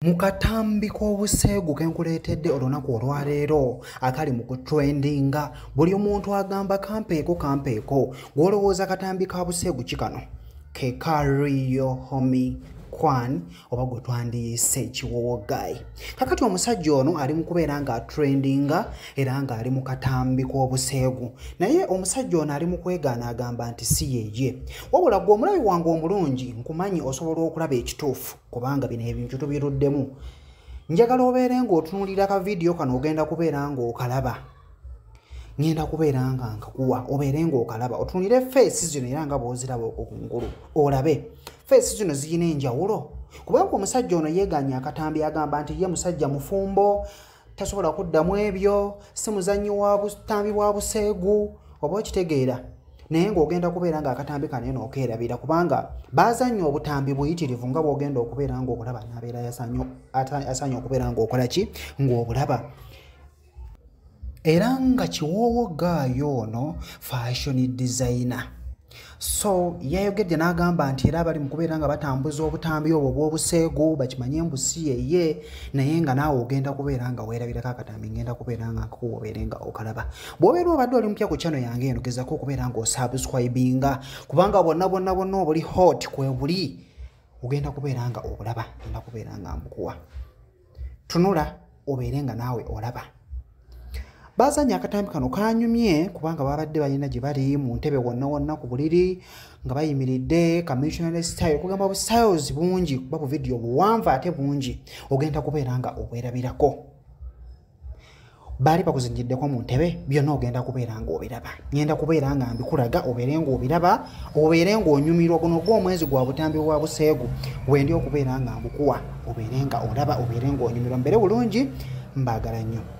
Mukatambi k'obuseegu ke nkuleetedde olunaku olwaleero akali mu kutrendinga buli omuntu agamba kampeeko ng'olowooza katambi ka buseegu ki kano ke Kariyo Homi Kwan oba gwe twandiyise Kiwowogayi. Kakati omusajja ono ali mu kubeera nga trendinga era nga ali mu katambi k'obuseegu, naye omusajja ono ali mu kwegaana agamba nti si yeeye. Wabula gwe omulabi wange omulungi nkumanyi osobola okulaba ekituufu kubanga bino ebintu tubiruddemu. Njagala obeere ng'otunuulira ka vidiyo kano ogenda kubeera ng'okalaba. Ngenda kubeera nga nkakuwa obeere ng'okalaba otunulire face zino era nga bw'oziraba okungulu olabe face zino ziyina enjawulo kubanga omusajja ono yeeganya akatambi agamba nti ye musajja mufumbo tasobola kuddamu ebyo si muzannyi wa butambi bwa buseegu oba okitegeera, naye ng'ogenda kubeera nga akatambi kano eno okeerabira kubanga baazannya obutambi buyitirivu nga bw'ogenda okubeera ng'okulaba n'abeera asaanye okubeera ng'okola ki ng'obulaba. Era nga Kiwowogayi ono fashion designer. So yayogedde n'agamba nti era bali mu kubeera nga batambuza obutambi obwo bw'obuseegu bakimanye mbu si yeye, naye nga naawe ogenda kubeera nga weerabirako akatambi ngenda kubeera nga nkakuwa obeere nga okalaba. Bw'obeera obadde oli mupya ku channel yange eno gezako okubeera ng'osubscribinga kubanga bonna obuli hot kwe buli ogenda kubeera nga obulaba, ngenda kubeera nga mbukuwa. Tunula obeere nga naawe olaba. Baazannya akatambi kano kanyumye kubanga babadde balina gye bali mu ntebe wonna ku buliri nga bayimiridde ka missionary style kugamba bu styles bungi kuba bu video buwanvu ate bungi ogenda kubeera nga obwerabirako. Baali bakuzinjiddeko mu ntebe byonna ogenda kubeera nga obiraba. Ngenda kubeera nga mbikulaga obeere ng'obiraba obeere ng'onyumirwa guno gw'omwezi gwa butambi bwa buseegu wendi okubeera nga mbukuwa obeere nga olaba obeere ng'onyumirwa. Mbere bulungi mbaagala nnyo.